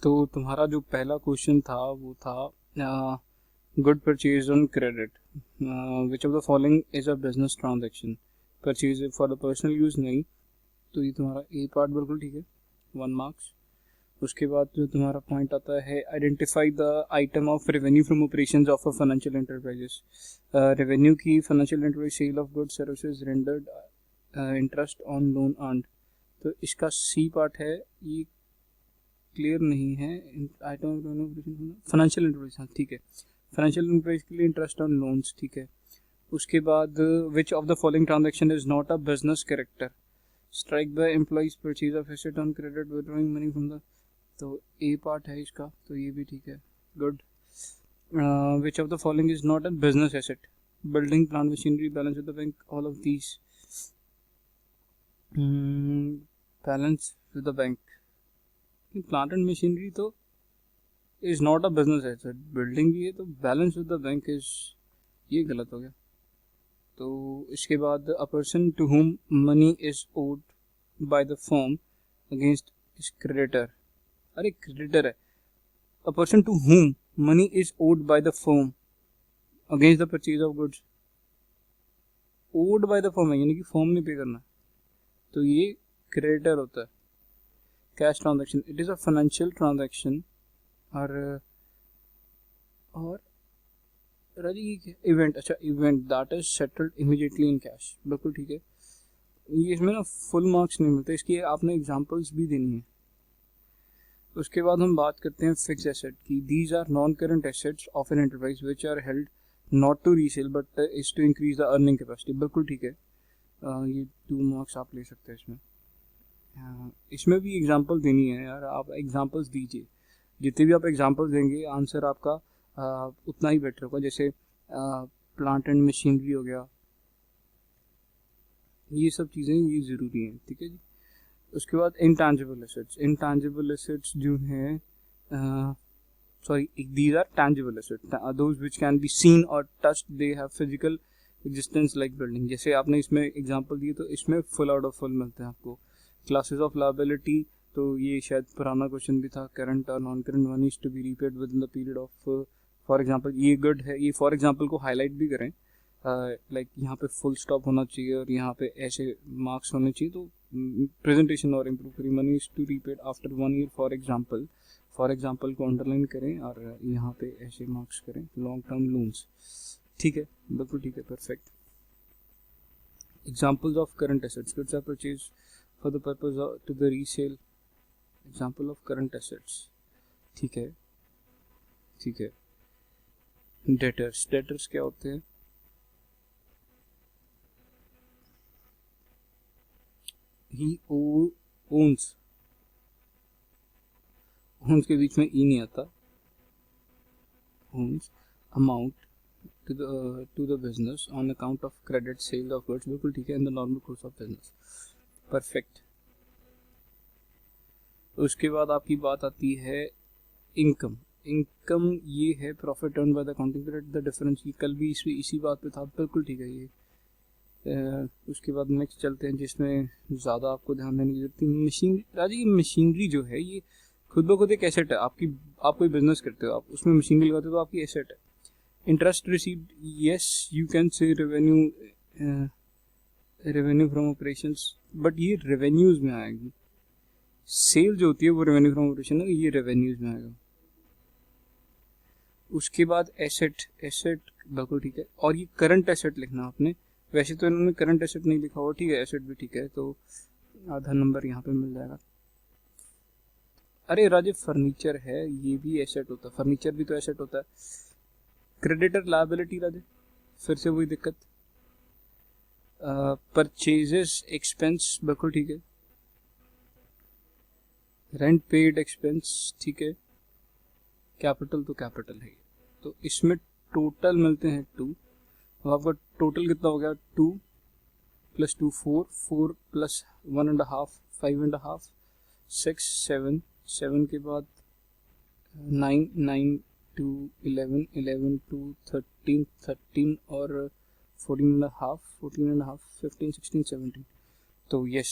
तो तुम्हारा जो पहला क्वेश्चन था वो था good purchase on credit, which of the following is a business transaction, purchase for the personal use नहीं, तो ये तुम्हारा ए पार्ट बिल्कुल ठीक है, 1 मार्क्स। उसके बाद जो तुम्हारा पॉइंट आता है identify the item of revenue from operations of a financial enterprises, revenue की financial enterprise sale of goods services rendered, interest on loan earned, तो इसका सी पार्ट है, ये क्लियर नहीं है। आइटम फाइनेंशियल एंटरप्राइज, हाँ ठीक है, फाइनेंशियल एंटरप्राइज के लिए इंटरेस्ट ऑन लोन्स, ठीक है। उसके बाद विच of the following transaction is not a business character, strike the employees purchase of asset on credit withdrawing money from the, तो ए पार्ट है इसका, तो ये भी ठीक है, good. Which of the following is not a business asset, building plant machinery balance with the bank, all of these balance with the bank, plant and machinery तो is not a business asset, building भी है, तो balance with the bank is, ये गलत हो गया। तो इसके बाद a person to whom money is owed by the firm against is creditor, अरे क्रेडिटर है, अ person to whom money is owed by the firm against the purchase of goods, owed by the firm है यानी कि firm ने पे करना, तो ये क्रेडिटर होता है। Cash transaction, it is a financial transaction, और राजी इवेंट, अच्छा event that is settled immediately in cash, बिल्कुल ठीक है। ये इसमें ना फुल मार्क्स नहीं मिलते, इसकी आपने एग्जांपल्स भी देनी है। उसके बाद हम बात करते हैं फिक्स एसेट की, these are non current assets of an enterprise which are held not to resell but is to increase the earning capacity, बिल्कुल ठीक है। ये 2 मार्क्स आप ले सकते हैं इसमें। इसमें भी एग्जांपल देनी है यार, आप एग्जांपल्स दीजिए, जितने भी आप एग्जांपल्स देंगे आंसर आपका उतना ही बेटर होगा। जैसे प्लांट एंड मशीनरी हो गया, ये सब चीज़ें ये ज़रूरी हैं, ठीक है जी। उसके बाद इंटैंजिबल एसेट्स, इंटैंजिबल एसेट्स जो हैं, sorry these are tangible assets, those which can be seen और touched, they have physical existence like building, जैसे आपने इसमें एग्जांपल दिए तो इसमें फुल आउट ऑफ फुल मिलते हैं आपको। क्लासेस ऑफ लायबिलिटी, तो ये शायद पुराना क्वेश्चन भी था, करंट और non current money is to be repaid within the period of, for example ये गुड है, ये फॉर एग्जांपल को हाईलाइट भी करें, लाइक यहाँ पे फुल स्टॉप होना चाहिए और यहाँ पे ऐसे मार्क्स होने चाहिए, तो प्रेजेंटेशन और इम्प्रूव करें, money is to repaid after 1 year for example को अंडरलाइन करें और यहाँ पे ऐसे मार्क्स करें, लॉन्ग टर्म लोन्स, ठीक है, बिल्कुल ठीक है, perfect. Examples of current assets, goods are purchase for the purpose to the resale, example of current assets, ठीक है ठीक है। डेटर्स, डेटर्स क्या होते हैं, ही ओन्स, ओन्स के बीच में ई नहीं आता, owns amount to the business on account of credit sale of goods, बिल्कुल ठीक है, in the normal course of business, perfect. उसके बाद आपकी बात आती है इनकम, इनकम ये है profit earn by the accounting period, the difference, ये कल भी इसी बात पे था, बिल्कुल ठीक है ये। उसके बाद नेक्स्ट चलते हैं जिसमें ज़्यादा आपको ध्यान देने की जरूरत है, मशीन, राजी मशीनरी जो है ये खुद ब खुद एक एसेट है आपकी, आप कोई बिजनेस करते हो, आप उसमें मशीनरी लगाते हो तो आपकी एसेट है। Interest received, yes you can say revenue, revenue from operations, but ये रेवेन्यूज में आएगी, सेल जो होती है वो रेवेन्यू फ्रॉम ऑपरेशन है, ये रेवेन्यूज में आएगा। उसके बाद एसेट, एसेट बिल्कुल ठीक है, और ये करंट एसेट लिखना आपने, वैसे तो इन्होंने करंट एसेट नहीं लिखा हुआ, ठीक है, एसेट भी ठीक है, तो आधा नंबर यहाँ पे मिल जाएगा। अरे राजे फर्नीचर है, ये भी एसेट होता है, फर्नीचर भी तो एसेट होता है। क्रेडिटर लायबिलिटी राजे, फिर से वही दिक्कत। परचेजेस एक्सपेंस, बिल्कुल ठीक है। रेंट पेड एक्सपेंस, ठीक है। कैपिटल तो कैपिटल है, तो इसमें टोटल मिलते हैं 2, अब आपका टोटल कितना हो गया, 2 + 2 4, 4 + 1.5 5.5, 6 7, 7 के बाद 9 9 2 11 11 2 13 13 और 14.5 14.5 15 16 17, तो yes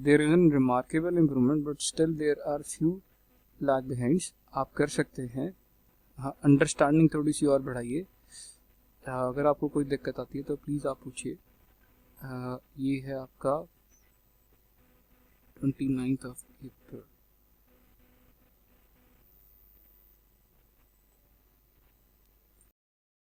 there is a remarkable improvement but still there are few lag behinds आप कर सकते हैं। हाँ, अंडरस्टैंडिंग थोड़ी सी और बढ़ाइए। अगर आपको कोई दिक्कत आती है तो प्लीज़ आप पूछिए। ये है आपका 29 अप्रैल।